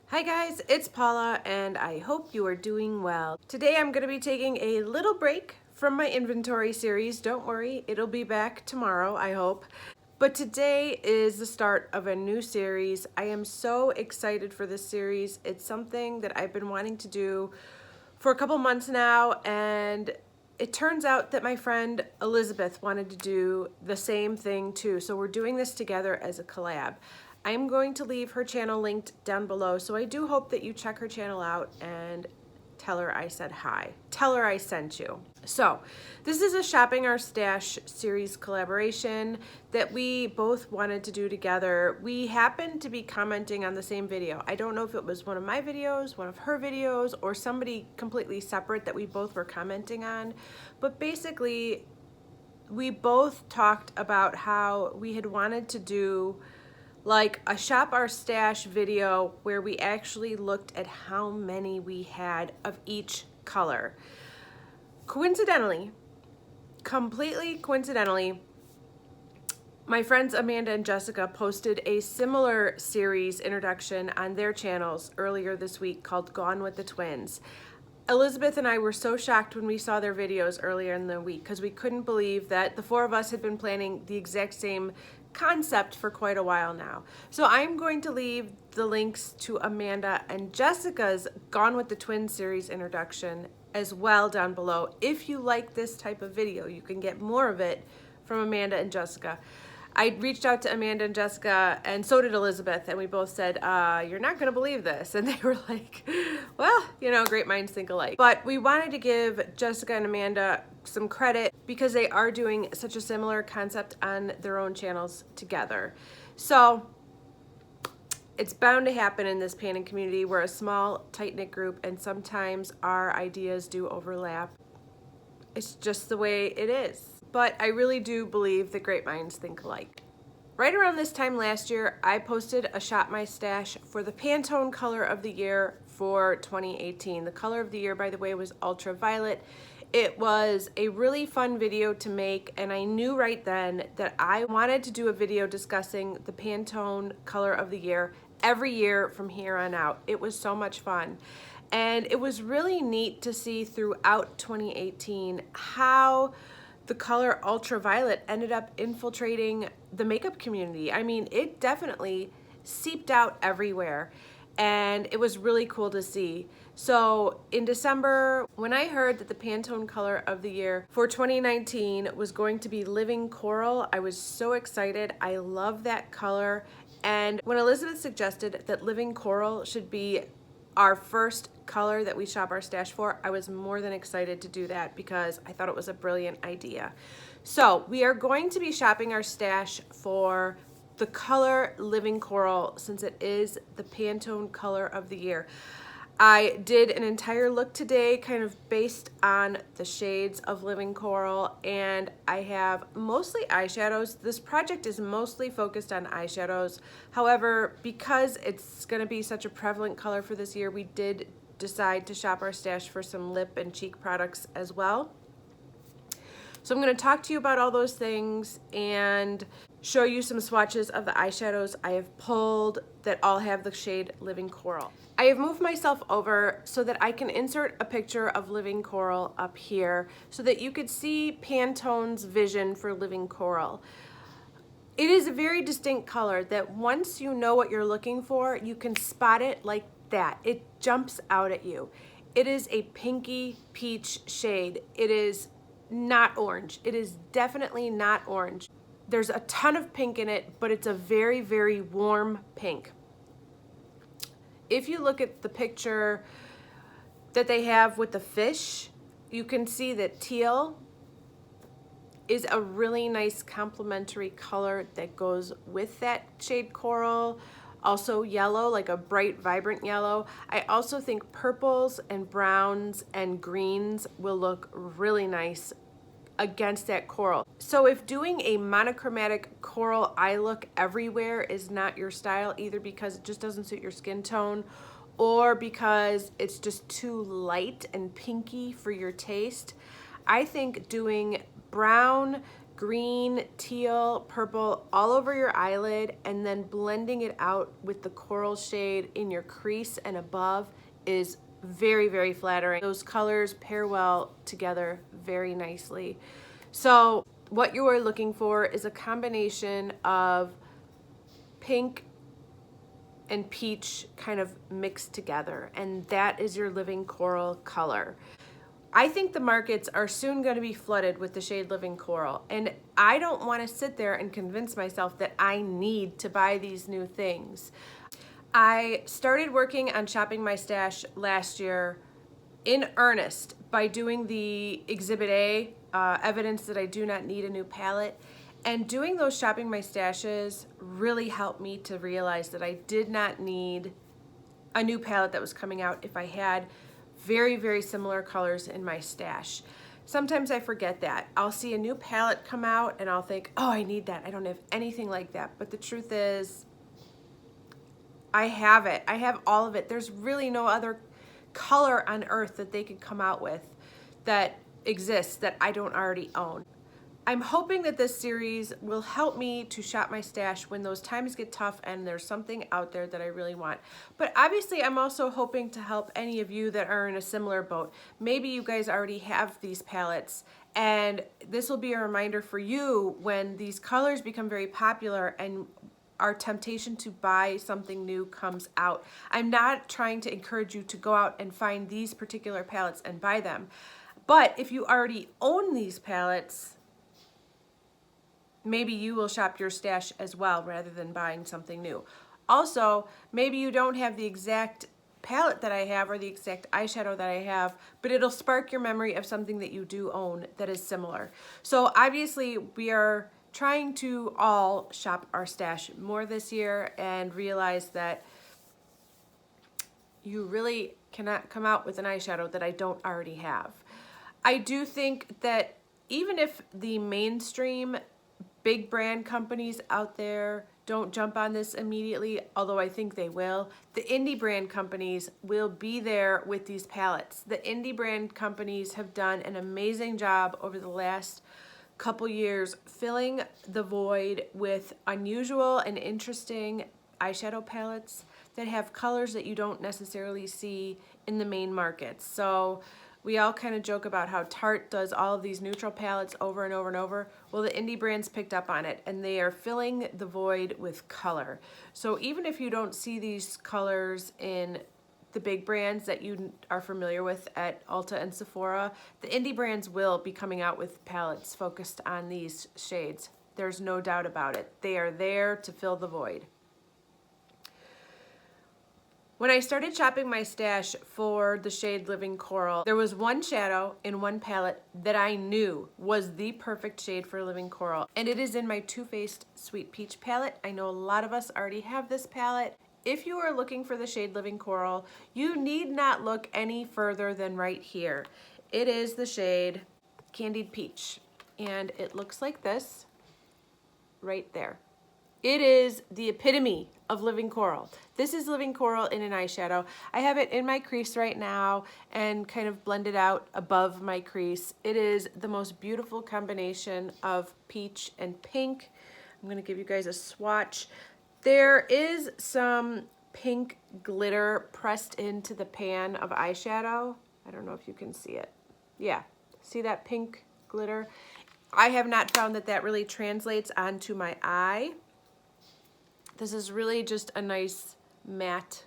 Hi guys, it's Paula and I hope you are doing well. Today I'm going to be taking a little break from my inventory series. Don't worry, it'll be back tomorrow, I hope. But today is the start of a new series. I am so excited for this series. It's something that I've been wanting to do for a couple months now, and it turns out that my friend Elisabeth wanted to do the same thing too. So we're doing this together as a collab. I'm going to leave her channel linked down below, so I do hope that you check her channel out and tell her I said hi. Tell her I sent you. So this is a Shopping Our Stash series collaboration that we both wanted to do together. We happened to be commenting on the same video. I don't know if it was one of my videos, one of her videos, or somebody completely separate that we both were commenting on. But basically, we both talked about how we had wanted to do like a Shop Our Stash video where we actually looked at how many we had of each color. Coincidentally, completely coincidentally, my friends Amanda and Jessica posted a similar series introduction on their channels earlier this week called Gone with the Twins. Elisabeth and I were so shocked when we saw their videos earlier in the week because we couldn't believe that the four of us had been planning the exact same concept for quite a while now. So I'm going to leave the links to Amanda and Jessica's Gone with the Twins series introduction as well down below. If you like this type of video, you can get more of it from Amanda and Jessica. I reached out to Amanda and Jessica, and so did Elisabeth, and we both said, you're not gonna believe this. And they were like, well, you know, great minds think alike. But we wanted to give Jessica and Amanda some credit because they are doing such a similar concept on their own channels together. So it's bound to happen in this painting community. We're a small, tight-knit group, and sometimes our ideas do overlap. It's just the way it is. But I really do believe that great minds think alike. Right around this time last year, I posted a Shop My Stash for the Pantone color of the year for 2018. The color of the year, by the way, was Ultraviolet. It was a really fun video to make, and I knew right then that I wanted to do a video discussing the Pantone color of the year every year from here on out. It was so much fun. And it was really neat to see throughout 2018 how the color Ultraviolet ended up infiltrating the makeup community. I mean, it definitely seeped out everywhere, and it was really cool to see. So in December, when I heard that the Pantone color of the year for 2019 was going to be Living Coral, I was so excited. I love that color. And when Elisabeth suggested that Living Coral should be our first color that we shop our stash for, I was more than excited to do that because I thought it was a brilliant idea. So we are going to be shopping our stash for the color Living Coral since it is the Pantone color of the year. I did an entire look today kind of based on the shades of Living Coral, and I have mostly eyeshadows. This project is mostly focused on eyeshadows. However, because it's going to be such a prevalent color for this year, we did decide to shop our stash for some lip and cheek products as well. So I'm going to talk to you about all those things and show you some swatches of the eyeshadows I have pulled that all have the shade Living Coral. I have moved myself over so that I can insert a picture of Living Coral up here so that you could see Pantone's vision for Living Coral. It is a very distinct color that once you know what you're looking for, you can spot it like that. It jumps out at you. It is a pinky peach shade. It is not orange. It is definitely not orange. There's a ton of pink in it, but it's a very, very warm pink. If you look at the picture that they have with the fish, you can see that teal is a really nice complementary color that goes with that shade coral. Also yellow, like a bright, vibrant yellow. I also think purples and browns and greens will look really nice against that coral. So if doing a monochromatic coral eye look everywhere is not your style, either because it just doesn't suit your skin tone or because it's just too light and pinky for your taste, I think doing brown, green, teal, purple all over your eyelid and then blending it out with the coral shade in your crease and above is very, very flattering. Those colors pair well together very nicely. So what you are looking for is a combination of pink and peach kind of mixed together, and that is your Living Coral color. I think the markets are soon going to be flooded with the shade Living Coral, and I don't want to sit there and convince myself that I need to buy these new things. I started working on shopping my stash last year in earnest by doing the Exhibit A, evidence that I do not need a new palette. And doing those shopping my stashes really helped me to realize that I did not need a new palette that was coming out if I had very, very similar colors in my stash. Sometimes I forget that. I'll see a new palette come out and I'll think, oh, I need that. I don't have anything like that. But the truth is, I have it. I have all of it. There's really no other color on earth that they could come out with that exists that I don't already own. I'm hoping that this series will help me to shop my stash when those times get tough and there's something out there that I really want. But obviously I'm also hoping to help any of you that are in a similar boat. Maybe you guys already have these palettes and this will be a reminder for you when these colors become very popular and our temptation to buy something new comes out. I'm not trying to encourage you to go out and find these particular palettes and buy them. But if you already own these palettes, maybe you will shop your stash as well rather than buying something new. Also, maybe you don't have the exact palette that I have or the exact eyeshadow that I have, but it'll spark your memory of something that you do own that is similar. So obviously we are trying to all shop our stash more this year and realize that you really cannot come out with an eyeshadow that I don't already have. I do think that even if the mainstream big brand companies out there don't jump on this immediately, although I think they will, the indie brand companies will be there with these palettes. The indie brand companies have done an amazing job over the last couple years filling the void with unusual and interesting eyeshadow palettes that have colors that you don't necessarily see in the main markets. So we all kind of joke about how Tarte does all of these neutral palettes over and over and over. Well, the indie brands picked up on it and they are filling the void with color. So even if you don't see these colors in the big brands that you are familiar with at Ulta and Sephora, the indie brands will be coming out with palettes focused on these shades. There's no doubt about it. They are there to fill the void. When I started shopping my stash for the shade Living Coral, there was one shadow in one palette that I knew was the perfect shade for Living Coral, and it is in my Too Faced Sweet Peach palette. I know a lot of us already have this palette. If you are looking for the shade Living Coral, you need not look any further than right here. It is the shade Candied Peach, and it looks like this right there. It is the epitome of Living Coral. This is Living Coral in an eyeshadow. I have it in my crease right now and kind of blended out above my crease. It is the most beautiful combination of peach and pink. I'm gonna give you guys a swatch. There is some pink glitter pressed into the pan of eyeshadow. I don't know if you can see it. Yeah, see that pink glitter? I have not found that that really translates onto my eye. This is really just a nice matte.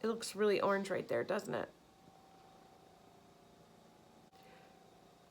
It looks really orange right there, doesn't it?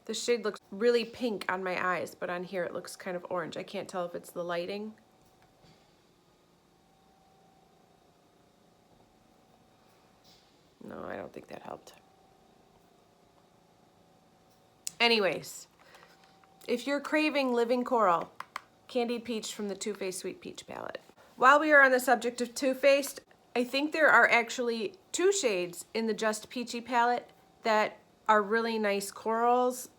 The shade looks really pink on my eyes, but on here it looks kind of orange. I can't tell if it's the lighting. No, I don't think that helped. Anyways, if you're craving Living Coral, Candied Peach from the Too Faced Sweet Peach palette. While we are on the subject of Too Faced, I think there are actually two shades in the Just Peachy palette that are really nice corals.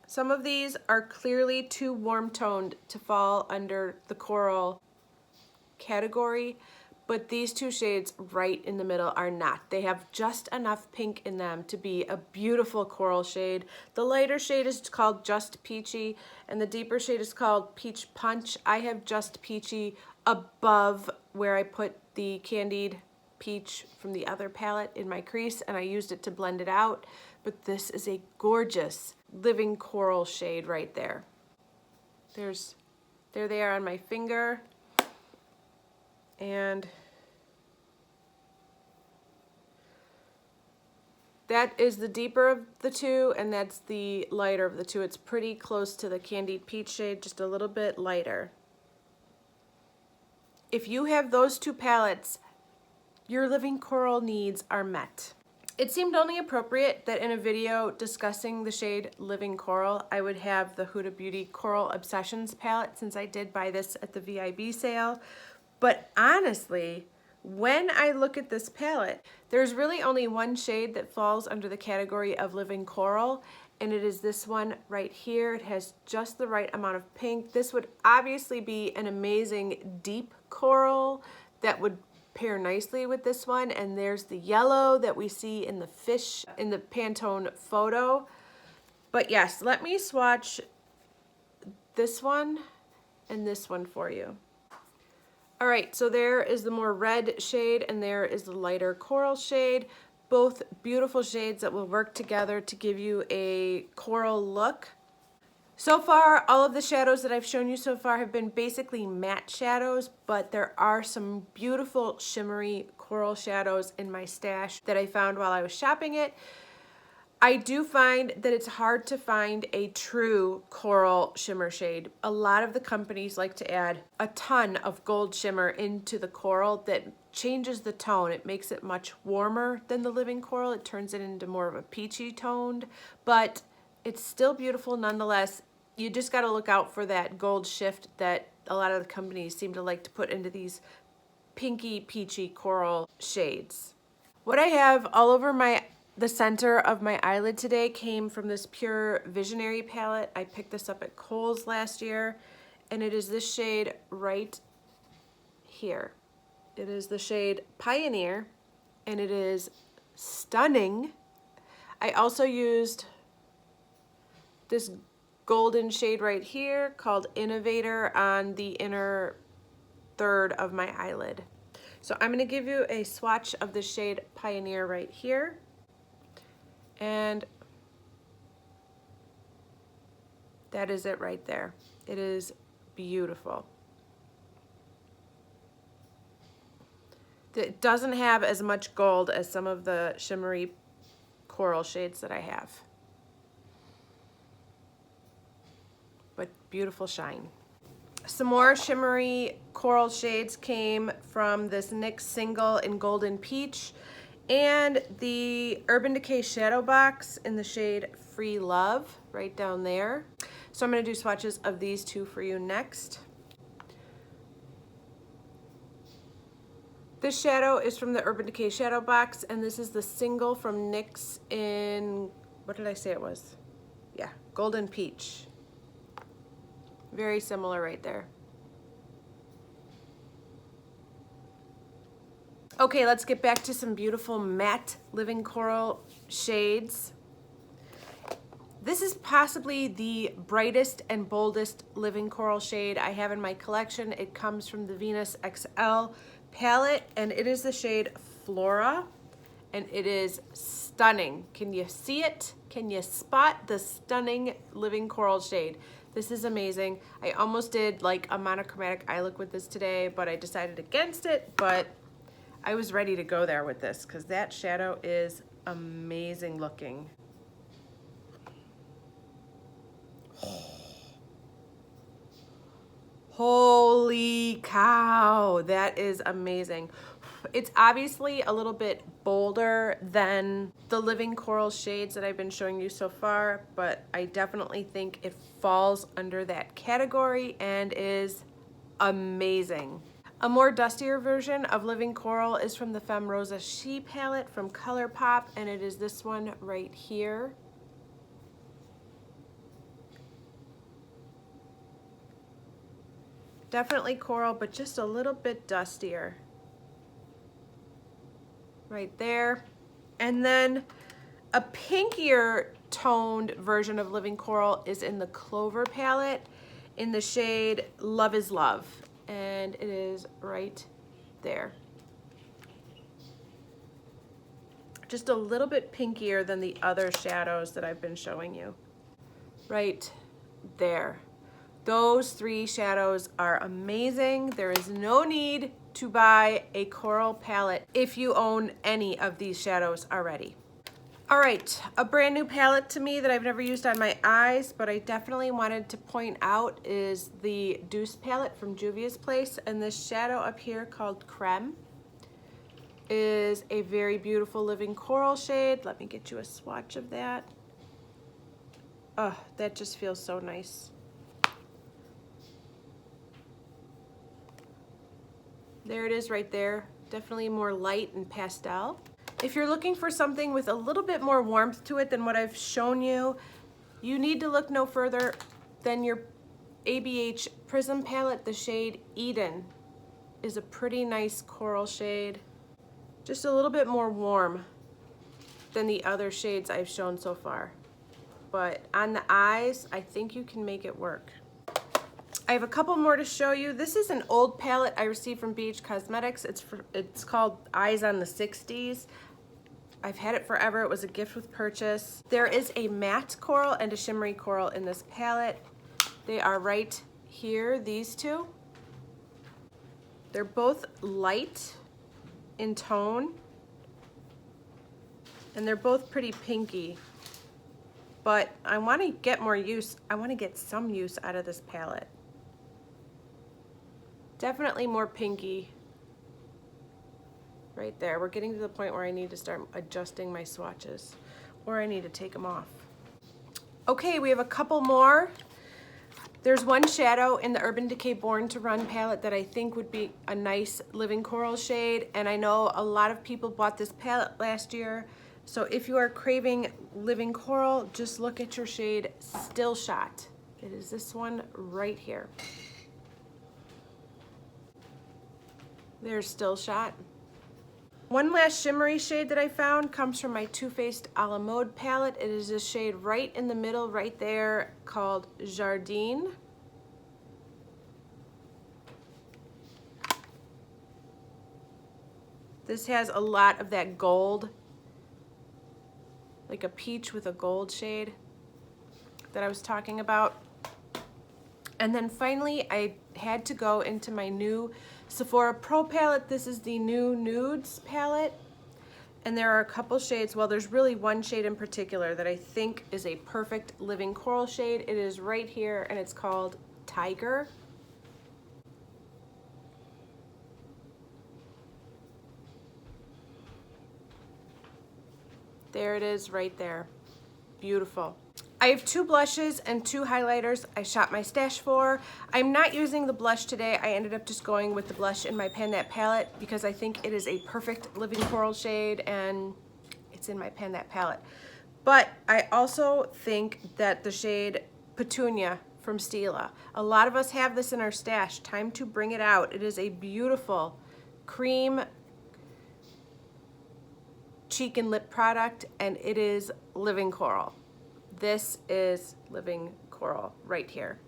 Some of these are clearly too warm toned to fall under the coral category, but these two shades right in the middle are not. They have just enough pink in them to be a beautiful coral shade. The lighter shade is called Just Peachy, and the deeper shade is called Peach Punch. I have Just Peachy above where I put the Candied Peach from the other palette in my crease, and I used it to blend it out. But this is a gorgeous living coral shade right there. There they are on my finger. And that is the deeper of the two, and that's the lighter of the two. It's pretty close to the Candied Peach shade, just a little bit lighter. If you have those two palettes, your living coral needs are met. It seemed only appropriate that in a video discussing the shade Living Coral, I would have the Huda Beauty Coral Obsessions palette, since I did buy this at the VIB sale. But honestly, when I look at this palette, there's really only one shade that falls under the category of Living Coral, and it is this one right here. It has just the right amount of pink. This would obviously be an amazing deep coral that would pair nicely with this one, and there's the yellow that we see in the fish in the Pantone photo. But yes, let me swatch this one and this one for you. All right, so there is the more red shade and there is the lighter coral shade. Both beautiful shades that will work together to give you a coral look. So far, all of the shadows that I've shown you so far have been basically matte shadows, but there are some beautiful shimmery coral shadows in my stash that I found while I was shopping it. I do find that it's hard to find a true coral shimmer shade. A lot of the companies like to add a ton of gold shimmer into the coral that changes the tone. It makes it much warmer than the Living Coral. It turns it into more of a peachy toned, but it's still beautiful nonetheless. You just got to look out for that gold shift that a lot of the companies seem to like to put into these pinky peachy coral shades. What I have all over the center of my eyelid today came from this Pure Visionary palette. I picked this up at Kohl's last year, and it is this shade right here. It is the shade Pioneer, and it is stunning. I also used this golden shade right here called Innovator on the inner third of my eyelid. So I'm going to give you a swatch of the shade Pioneer right here. And that is it right there. It is beautiful. It doesn't have as much gold as some of the shimmery coral shades that I have, but beautiful shine. Some more shimmery coral shades came from this NYX single in Golden Peach and the Urban Decay Shadow Box in the shade Free Love right down there. So I'm going to do swatches of these two for you next. This shadow is from the Urban Decay Shadow Box, and this is the single from NYX in, what did I say it was? Yeah, Golden Peach. Very similar right there. Okay, let's get back to some beautiful matte Living Coral shades. This is possibly the brightest and boldest Living Coral shade I have in my collection. It comes from the Venus XL palette, and it is the shade Flora, and it is stunning. Can you see it? Can you spot the stunning Living Coral shade? This is amazing. I almost did like a monochromatic eye look with this today, but I decided against it, but I was ready to go there with this because that shadow is amazing looking. Holy cow, that is amazing. It's obviously a little bit bolder than the Living Coral shades that I've been showing you so far, but I definitely think it falls under that category and is amazing. A more dustier version of Living Coral is from the Femme Rosa She palette from ColourPop, and it is this one right here. Definitely coral, but just a little bit dustier. right there. And then a pinkier toned version of Living Coral is in the Clover palette in the shade Love is Love. And it is right there. Just a little bit pinkier than the other shadows that I've been showing you. Right there. Those three shadows are amazing. There is no need to buy a coral palette if you own any of these shadows already. All right, a brand new palette to me that I've never used on my eyes, but I definitely wanted to point out is the Deuce palette from Juvia's Place. And this shadow up here called Creme is a very beautiful living coral shade. Let me get you a swatch of that. Oh, that just feels so nice. There it is right there. Definitely more light and pastel. If you're looking for something with a little bit more warmth to it than what I've shown you, you need to look no further than your ABH Prism palette. The shade Eden is a pretty nice coral shade. Just a little bit more warm than the other shades I've shown so far. But on the eyes, I think you can make it work. I have a couple more to show you. This is an old palette I received from BH Cosmetics. It's called Eyes on the 60s. I've had it forever. It was a gift with purchase. There is a matte coral and a shimmery coral in this palette. They are right here, these two. They're both light in tone, and they're both pretty pinky. But I want to get more use. I want to get some use out of this palette. Definitely more pinky. Right there. We're getting to the point where I need to start adjusting my swatches, or I need to take them off. Okay, we have a couple more. There's one shadow in the Urban Decay Born to Run palette that I think would be a nice living coral shade, and I know a lot of people bought this palette last year. So if you are craving living coral, just look at your shade Still Shot. It is this one right here. There's Still Shot. One last shimmery shade that I found comes from my Too Faced A La Mode palette. It is a shade right in the middle, right there, called Jardine. This has a lot of that gold, like a peach with a gold shade that I was talking about. And then finally, I had to go into my new Sephora Pro palette. This is the new Nudes palette. And there are a couple shades. Well, there's really one shade in particular that I think is a perfect living coral shade. It is right here, and it's called Tiger. There it is right there. Beautiful. I have two blushes and two highlighters I shot my stash for. I'm not using the blush today. I ended up just going with the blush in my Pan That palette because I think it is a perfect living coral shade and it's in my Pan That palette. But I also think that the shade Petunia from Stila, a lot of us have this in our stash. Time to bring it out. It is a beautiful cream cheek and lip product, and it is living coral. This is living coral right here.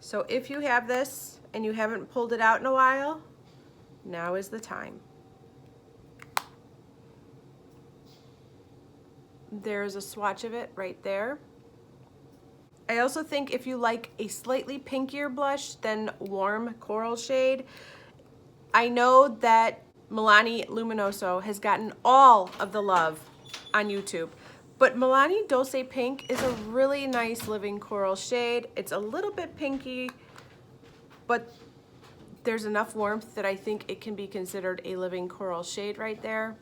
So if you have this and you haven't pulled it out in a while, now is the time. There's a swatch of it right there. I also think if you like a slightly pinkier blush than warm coral shade, I know that Milani Luminoso has gotten all of the love on YouTube. But Milani Dulce Pink is a really nice living coral shade. It's a little bit pinky, but there's enough warmth that I think it can be considered a living coral shade right there.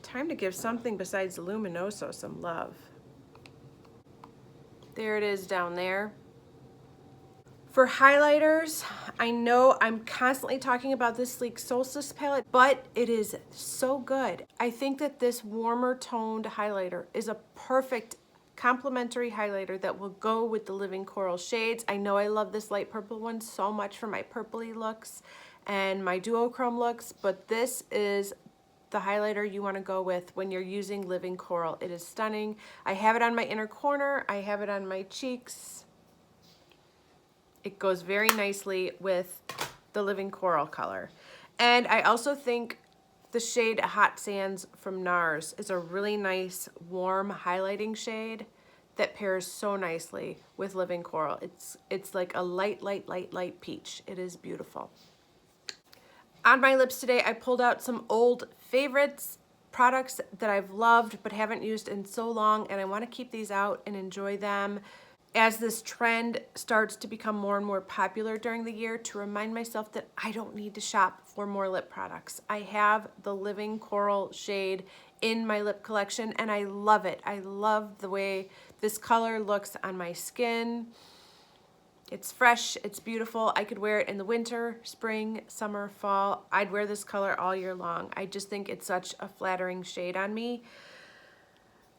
Time to give something besides Luminoso some love. There it is down there. For highlighters, I know I'm constantly talking about this Sleek Solstice palette, but it is so good. I think that this warmer toned highlighter is a perfect complementary highlighter that will go with the Living Coral shades. I know I love this light purple one so much for my purpley looks and my duochrome looks, but this is the highlighter you want to go with when you're using Living Coral. It is stunning. I have it on my inner corner. I have it on my cheeks. It goes very nicely with the Living Coral color. And I also think the shade Hot Sands from NARS is a really nice warm highlighting shade that pairs so nicely with Living Coral. It's like a light peach. It is beautiful. On my lips today, I pulled out some old favorites, products that I've loved but haven't used in so long, and I want to keep these out and enjoy them as this trend starts to become more and more popular during the year, to remind myself that I don't need to shop for more lip products. I have the Living Coral shade in my lip collection and I love it. I love the way this color looks on my skin. It's fresh, it's beautiful. I could wear it in the winter, spring, summer, fall. I'd wear this color all year long. I just think it's such a flattering shade on me.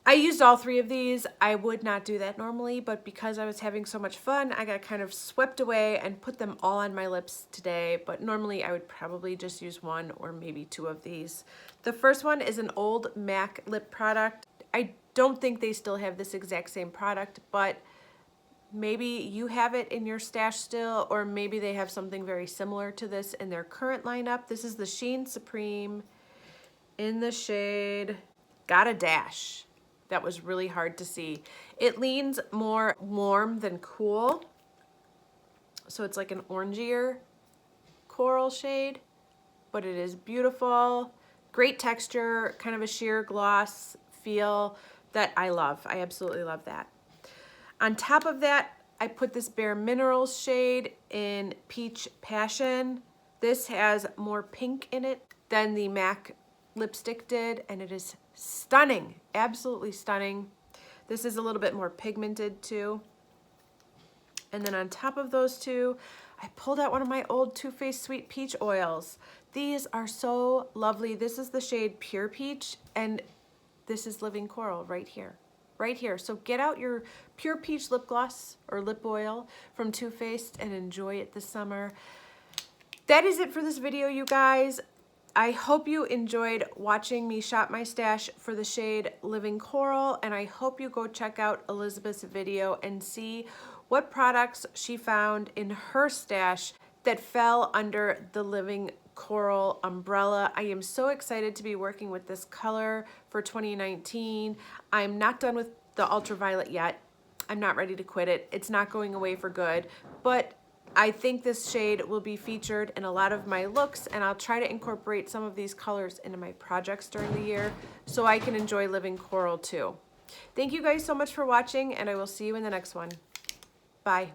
I used all three of these. I would not do that normally, but because I was having so much fun, I got kind of swept away and put them all on my lips today, but normally I would probably just use one or maybe two of these. The first one is an old MAC lip product. I don't think they still have this exact same product, but maybe you have it in your stash still, or maybe they have something very similar to this in their current lineup. This is the Sheen Supreme in the shade Got a Dash. That was really hard to see. It leans more warm than cool. So it's like an orangier coral shade, but it is beautiful. Great texture, kind of a sheer gloss feel that I love. I absolutely love that. On top of that, I put this Bare Minerals shade in Peach Passion. This has more pink in it than the MAC lipstick did, and it is stunning, absolutely stunning. This is a little bit more pigmented too. And then on top of those two, I pulled out one of my old Too Faced Sweet Peach oils. These are so lovely. This is the shade Pure Peach, and this is Living Coral right here. Right here. So get out your Pure Peach lip gloss or lip oil from Too Faced and enjoy it this summer. That is it for this video, you guys. I hope you enjoyed watching me shop my stash for the shade Living Coral, and I hope you go check out Elisabeth's video and see what products she found in her stash that fell under the Living Coral umbrella. I am so excited to be working with this color for 2019. I'm not done with the ultraviolet yet. I'm not ready to quit it. It's not going away for good, but I think this shade will be featured in a lot of my looks, and I'll try to incorporate some of these colors into my projects during the year so I can enjoy Living Coral too. Thank you guys so much for watching, and I will see you in the next one. Bye.